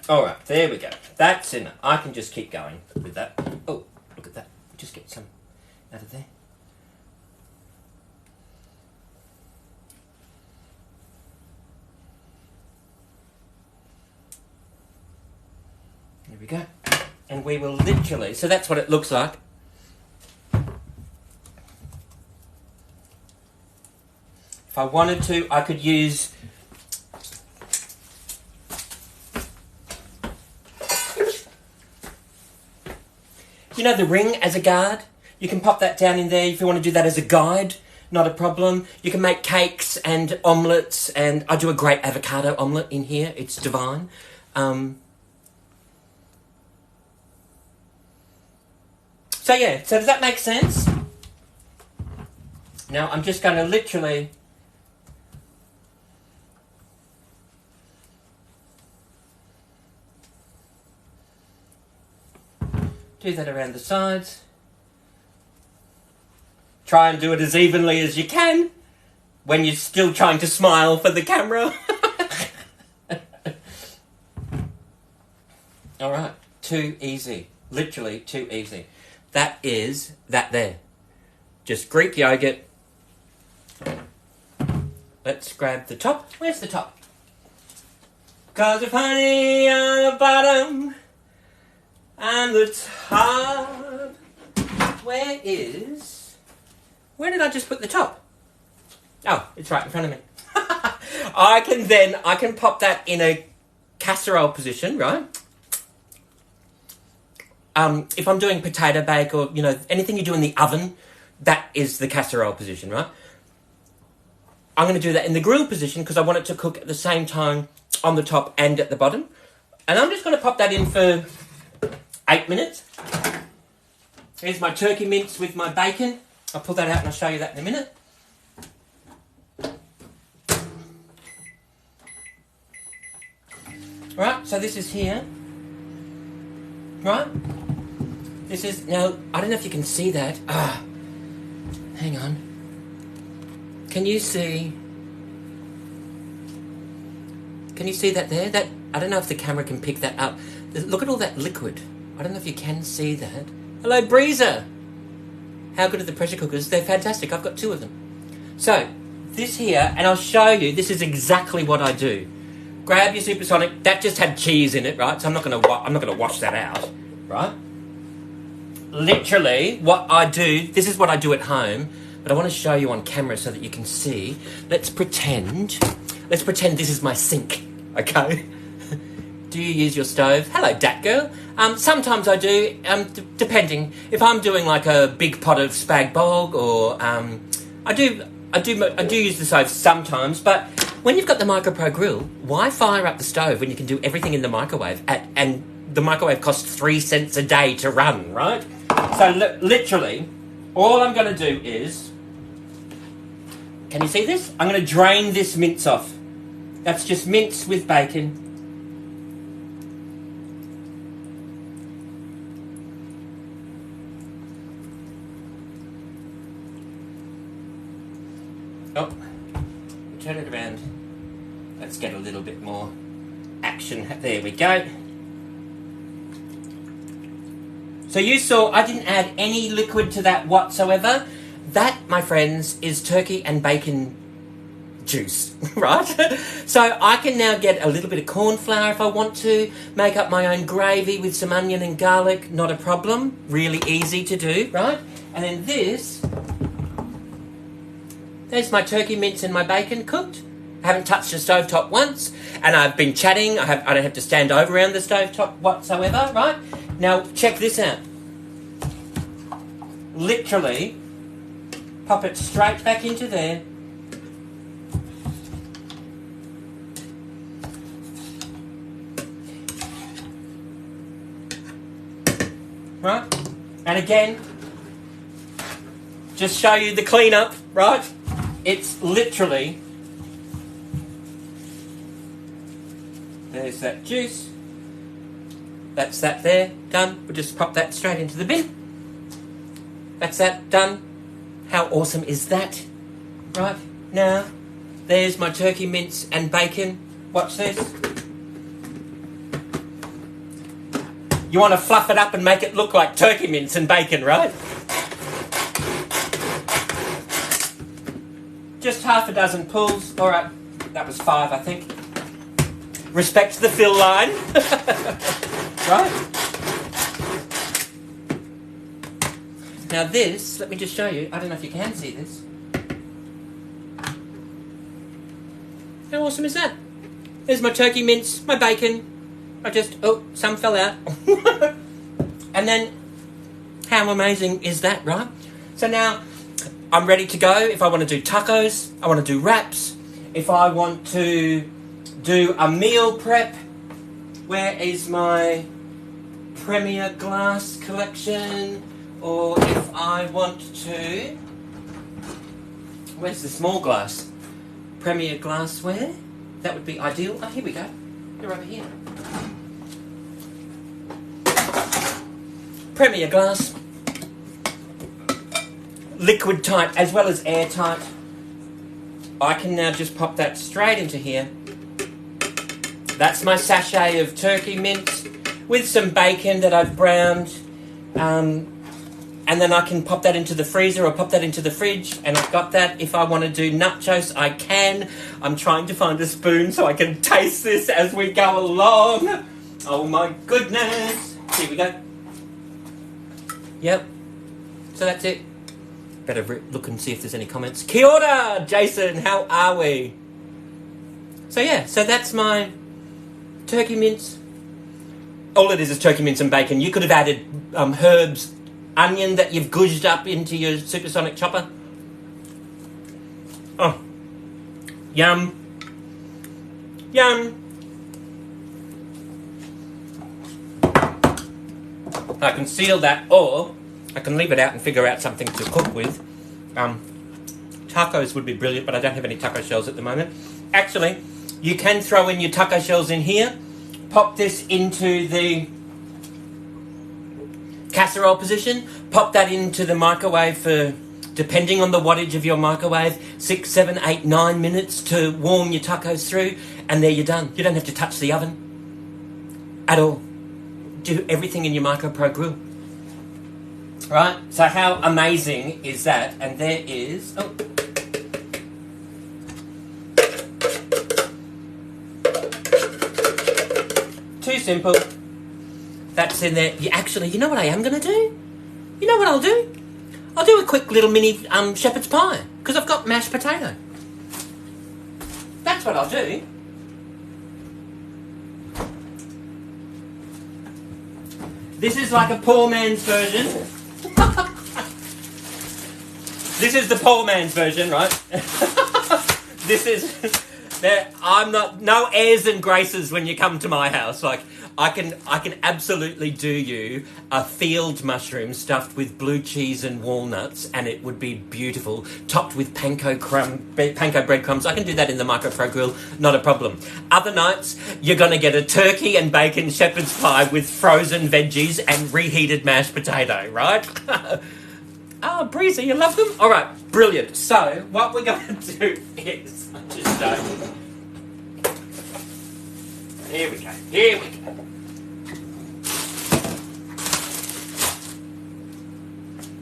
All right, there we go. That's enough. I can just keep going with that. Oh, look at that. Just get some out of there. There we go. And we will literally... So that's what it looks like. If I wanted to, I could use... You know the ring as a guard? You can pop that down in there if you want to do that as a guide. Not a problem. You can make cakes and omelettes, and I do a great avocado omelette in here. It's divine. So yeah, so does that make sense? Now I'm just going to literally... do that around the sides. Try and do it as evenly as you can when you're still trying to smile for the camera. All right, too easy. Literally too easy. That is that there. Just Greek yogurt. Let's grab the top. Where's the top? 'Cause of honey on the bottom and the top. Where did I just put the top? Oh, it's right in front of me. I can pop that in a casserole position, right? If I'm doing potato bake or, anything you do in the oven, that is the casserole position, right? I'm going to do that in the grill position because I want it to cook at the same time on the top and at the bottom. And I'm just going to pop that in for 8 minutes. Here's my turkey mince with my bacon. I'll pull that out and I'll show you that in a minute. Right, so this is here. Right? This is, now, I don't know if you can see that. Hang on. Can you see that there? That, I don't know if the camera can pick that up. Look at all that liquid. I don't know if you can see that. Hello, Breezer! How good are the pressure cookers? They're fantastic. I've got 2 of them. So, this here, and I'll show you, this is exactly what I do. Grab your Supersonic. That just had cheese in it, right? So I'm not gonna wash that out, right? Literally, what I do, this is what I do at home, but I want to show you on camera so that you can see. Let's pretend this is my sink, okay? Do you use your stove? Hello, Dat Girl. Sometimes I do, depending. If I'm doing like a big pot of spag bog, or I do use the stove sometimes. But when you've got the MicroPro grill, why fire up the stove when you can do everything in the microwave? And the microwave costs 3 cents a day to run, right? So literally, all I'm going to do is, can you see this? I'm going to drain this mince off. That's just mince with bacon. Oh, turn it around. Let's get a little bit more action. There we go. So you saw I didn't add any liquid to that whatsoever. That, my friends, is turkey and bacon juice, right? So I can now get a little bit of corn flour if I want to, make up my own gravy with some onion and garlic, not a problem. Really easy to do, right? And then there's my turkey mince and my bacon cooked. I haven't touched the stovetop once, and I've been chatting. I don't have to stand over around the stovetop whatsoever, right? Now, check this out. Literally, pop it straight back into there. Right? And again, just show you the cleanup, right? It's literally, there's that juice. That's that there, done. We'll just pop that straight into the bin. That's that, done. How awesome is that? Right, now, there's my turkey mince and bacon. Watch this. You want to fluff it up and make it look like turkey mince and bacon, right? Just half a dozen pulls. All right, that was 5, I think. Respect the fill line. Right? Now this, let me just show you. I don't know if you can see this. How awesome is that? There's my turkey mince, my bacon. Some fell out. And then, how amazing is that, right? So now, I'm ready to go. If I want to do tacos, I want to do wraps. If I want to do a meal prep, where is my Premier glass collection? Or if I want to, where's the small glass? Premier glassware, that would be ideal. Oh, here we go. They're over here. Premier glass. Liquid tight as well as airtight. I can now just pop that straight into here. That's my sachet of turkey mince with some bacon that I've browned. And then I can pop that into the freezer or pop that into the fridge, and I've got that. If I want to do nachos, I can. I'm trying to find a spoon so I can taste this as we go along. Oh my goodness. Here we go. Yep. So that's it. Better look and see if there's any comments. Kia ora, Jason. How are we? So yeah, so that's my turkey mince. All it is turkey mince and bacon. You could have added herbs, onion that you've gouged up into your supersonic chopper. Oh. Yum. Yum. I can seal that, or I can leave it out and figure out something to cook with. Tacos would be brilliant, but I don't have any taco shells at the moment. Actually, you can throw in your taco shells in here. Pop this into the casserole position. Pop that into the microwave for, depending on the wattage of your microwave, 6, 7, 8, 9 minutes to warm your tacos through, and there you're done. You don't have to touch the oven at all. Do everything in your Micro Pro grill. Right? So how amazing is that? And there is... Oh. Too simple. That's in there. Actually, you know what I am going to do? You know what I'll do? I'll do a quick little mini shepherd's pie. Because I've got mashed potato. That's what I'll do. This is like a poor man's version. This is the poor man's version, right? This is... I'm not... No airs and graces when you come to my house. Like, I can absolutely do you a field mushroom stuffed with blue cheese and walnuts, and it would be beautiful, topped with panko breadcrumbs. I can do that in the Micro Pro grill, not a problem. Other nights, you're going to get a turkey and bacon shepherd's pie with frozen veggies and reheated mashed potato, right? Oh, Breezy, you love them? All right, brilliant. So, what we're going to do is... Here we go. Here we go.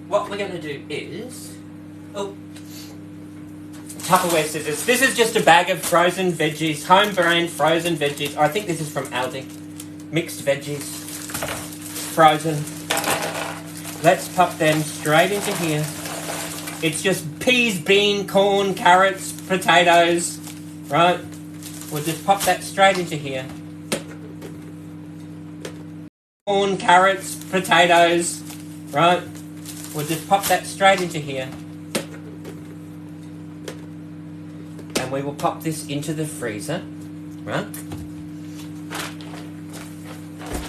What we're going to do is... Oh. Tupperware scissors. This is just a bag of frozen veggies. Home brand frozen veggies. I think this is from Aldi. Mixed veggies. Frozen. Let's pop them straight into here. It's just peas, bean, corn, carrots, potatoes, right? We'll just pop that straight into here. Corn, carrots, potatoes, right? We'll just pop that straight into here. And we will pop this into the freezer, right?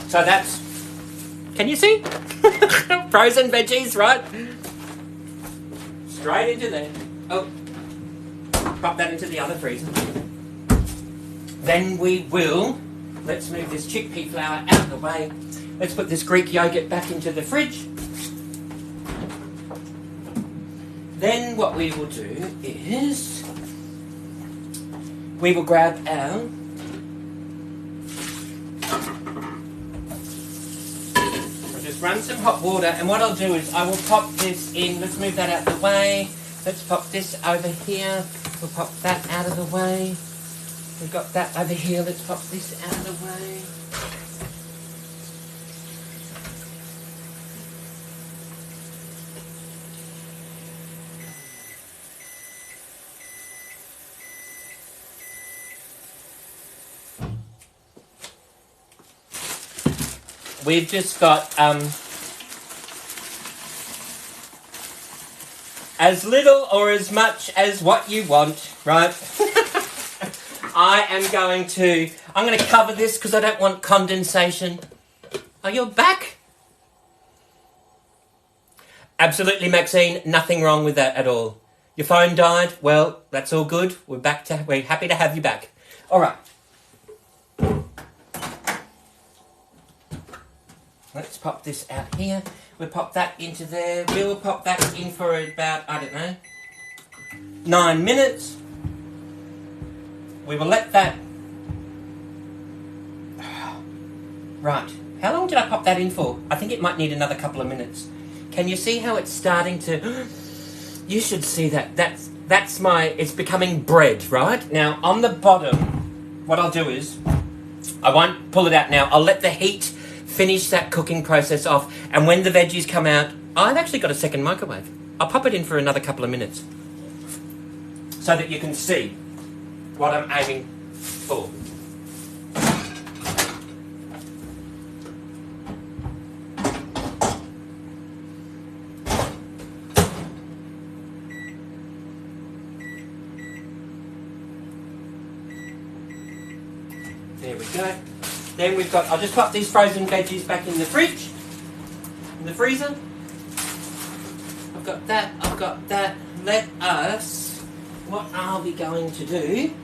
So that's... Can you see? Frozen veggies, right? Straight into there. Oh. Pop that into the other freezer. Then we will... Let's move this chickpea flour out of the way. Let's put this Greek yogurt back into the fridge. Then what we will do is... We will grab our... Run some hot water, and what I'll do is I will pop this in. Let's move that out of the way. Let's pop this over here. We'll pop that out of the way. We've got that over here. Let's pop this out of the way. We've just got as little or as much as what you want, right? I'm going to cover this because I don't want condensation. Oh, you're back? Absolutely, Maxine, nothing wrong with that at all. Your phone died? Well, that's all good. We're happy to have you back. All right. Let's pop this out here. We'll pop that into there. We'll pop that in for about, I don't know, 9 minutes. We will let that... Right. How long did I pop that in for? I think it might need another couple of minutes. Can you see how it's starting to... You should see that. That's my... It's becoming bread, right? Now, on the bottom, what I'll do is... I won't pull it out now. I'll let the heat finish that cooking process off, and when the veggies come out, I've actually got a second microwave. I'll pop it in for another couple of minutes so that you can see what I'm aiming for. There we go. Then we've got, I'll just pop these frozen veggies back in the fridge, in the freezer. got that, I've got that. Let us, what are we going to do?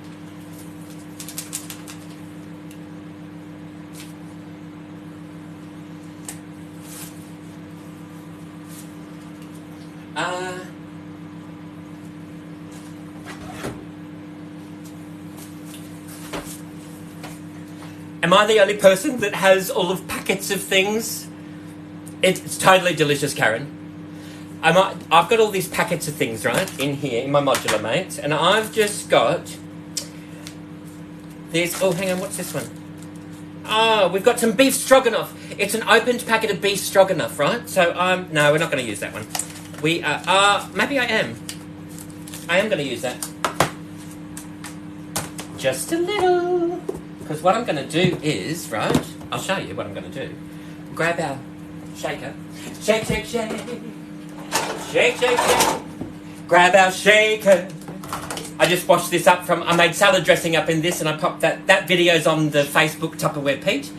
Am I the only person that has all of packets of things? It's totally delicious, Karen. I've got all these packets of things, right, in here, in my modular, mates, and I've just got this. Oh, hang on, what's this one? Oh, we've got some beef stroganoff. It's an opened packet of beef stroganoff, right? So, no, we're not going to use that one. We are, maybe I am. I am going to use that. Just a little. Because what I'm going to do is, right, I'll show you what I'm going to do. Grab our shaker. Shake, shake, shake. Shake, shake, shake. Grab our shaker. I just washed this up I made salad dressing up in this and I popped that video's on the Facebook Tupperware Pete.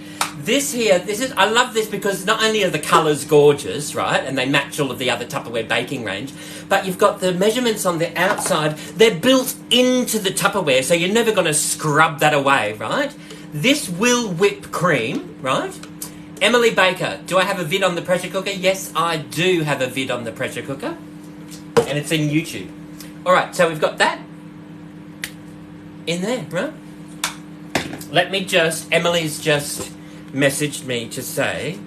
I love this because not only are the colours gorgeous, right, and they match all of the other Tupperware baking range, but you've got the measurements on the outside. They're built into the Tupperware, so you're never going to scrub that away, right? This will whip cream, right? Emily Baker, do I have a vid on the pressure cooker? Yes, I do have a vid on the pressure cooker, and it's in YouTube. All right, so we've got that in there, right? Emily's just messaged me to say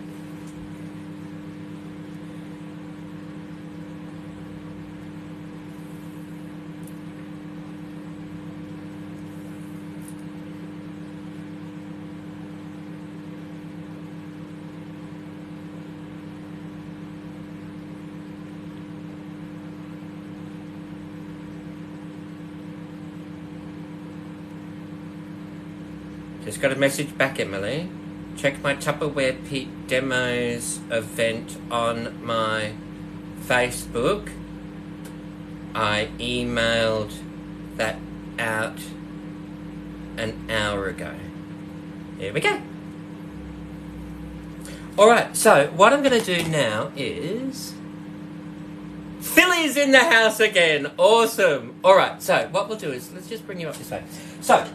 just got a message back, Emily. Check my Tupperware Pete Demos event on my Facebook. I emailed that out an hour ago. Here we go. Alright, so what I'm going to do now is... Philly's in the house again. Awesome. Alright, so what we'll do is... Let's just bring you up this way. So,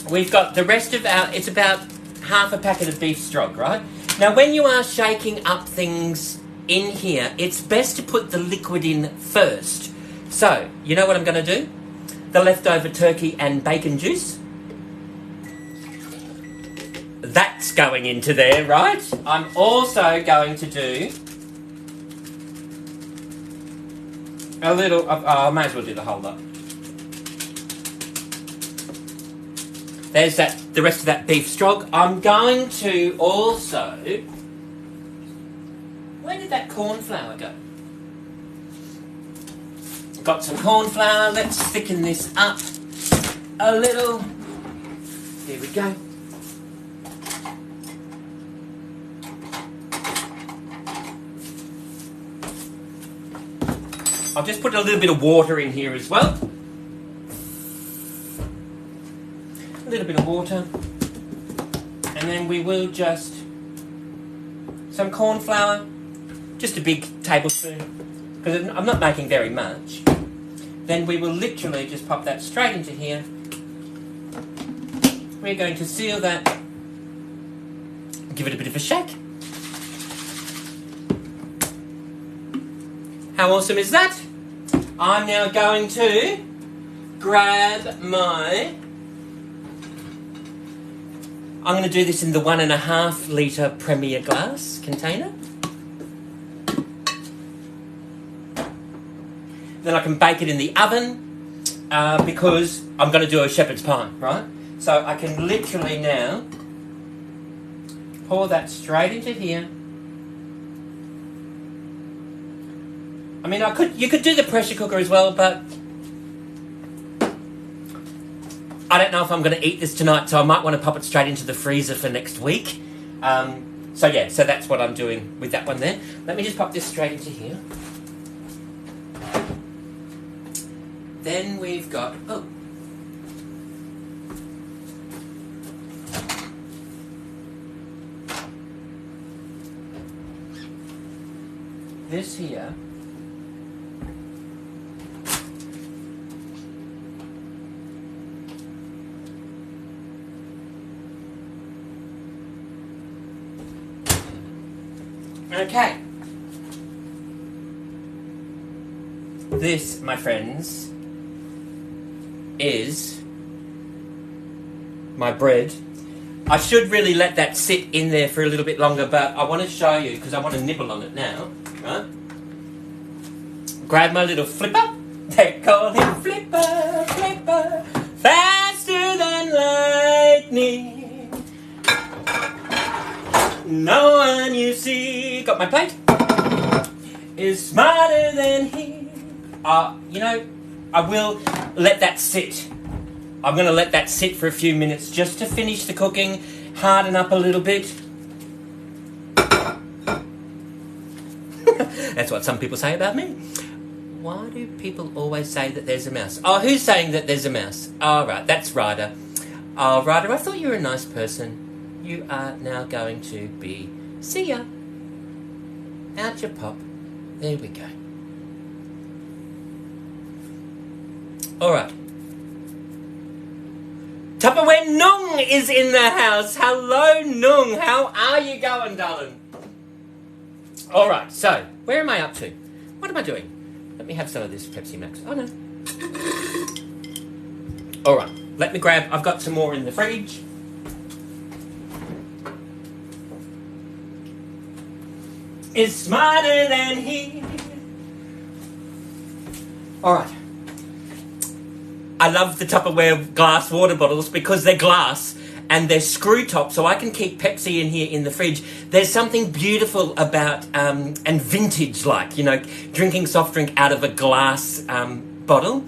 we've got the rest of our... It's about half a packet of beef strog, right? Now, when you are shaking up things in here, it's best to put the liquid in first. So, you know what I'm going to do? The leftover turkey and bacon juice. That's going into there, right? I'm also going to do a little... I may as well do the whole lot. There's the rest of that beef strog. I'm going to also... Where did that corn flour go? Got some corn flour. Let's thicken this up a little. Here we go. I'll just put a little bit of water in here as well. A little bit of water, and then we will just some corn flour, just a big tablespoon, because I'm not making very much. Then we will literally just pop that straight into here. We're going to seal that, give it a bit of a shake. How awesome is that? I'm now going to grab my... I'm going to do this in the 1.5 litre Premier glass container. Then I can bake it in the oven because I'm going to do a shepherd's pie, right? So I can literally now pour that straight into here. I mean, you could do the pressure cooker as well, but I don't know if I'm going to eat this tonight, so I might want to pop it straight into the freezer for next week. So that's what I'm doing with that one there. Let me just pop this straight into here. Then we've got... Oh. This here Okay. This, my friends, is my bread. I should really let that sit in there for a little bit longer, but I want to show you, because I want to nibble on it now. Right? Grab my little flipper. They call him Flipper, Flipper, faster than lightning. No one you see, got my plate, is smarter than he. You know, I will let that sit. I'm going to let that sit for a few minutes just to finish the cooking, harden up a little bit. That's what some people say about me. Why do people always say that there's a mouse? Oh, who's saying that there's a mouse? Oh, right, that's Ryder. Oh, Ryder, I thought you were a nice person. You are now going to be... See ya. Out you pop. There we go. Alright. Tupperware Nung is in the house. Hello, Nung. How are you going, darling? Alright, so, where am I up to? What am I doing? Let me have some of this Pepsi Max. Oh, no. Alright, let me grab... I've got some more in the fridge. Is smarter than he. Alright. I love the Tupperware glass water bottles because they're glass and they're screw top, so I can keep Pepsi in here in the fridge. There's something beautiful about, and vintage like, you know, drinking soft drink out of a glass bottle.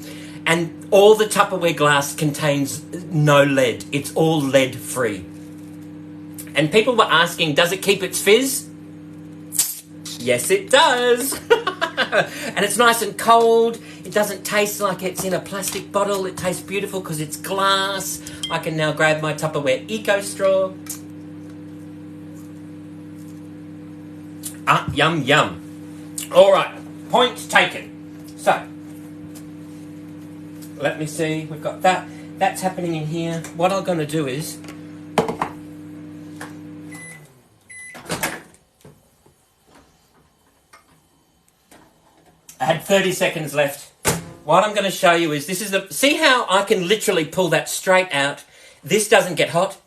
And all the Tupperware glass contains no lead. It's all lead free. And people were asking, does it keep its fizz? Yes, it does. And it's nice and cold. It doesn't taste like it's in a plastic bottle. It tastes beautiful because it's glass. I can now grab my Tupperware Eco Straw. Ah, yum, yum. All right, point taken. So, let me see. We've got that. That's happening in here. What I'm going to do is... I had 30 seconds left. What I'm going to show you is, this is the... See how I can literally pull that straight out? This doesn't get hot.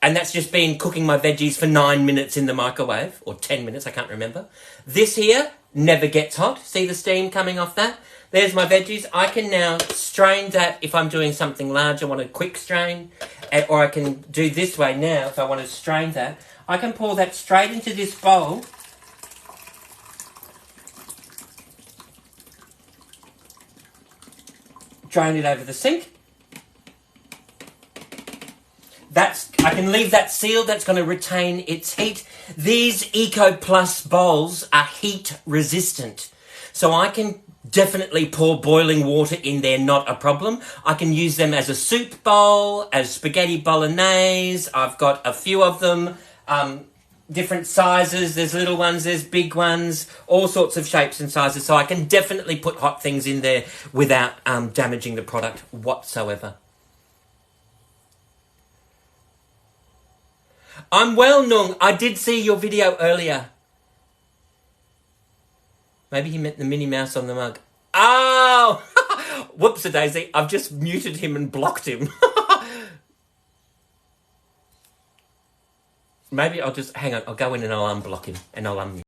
And that's just been cooking my veggies for 9 minutes in the microwave. Or 10 minutes, I can't remember. This here never gets hot. See the steam coming off that? There's my veggies. I can now strain that if I'm doing something large. I want a quick strain. Or I can do this way now if I want to strain that. I can pour that straight into this bowl. Drain it over the sink. I can leave that sealed. That's going to retain its heat. These Eco Plus bowls are heat resistant. So I can definitely pour boiling water in there, not a problem. I can use them as a soup bowl, as spaghetti bolognese. I've got a few of them. Different sizes, there's little ones, there's big ones, all sorts of shapes and sizes, so I can definitely put hot things in there without damaging the product whatsoever. I'm well, Nung. I did see your video earlier. Maybe he meant the Minnie Mouse on the mug. Oh! Whoops-a-daisy, I've just muted him and blocked him. Maybe I'll just... Hang on, I'll go in and I'll unblock him and I'll unmute.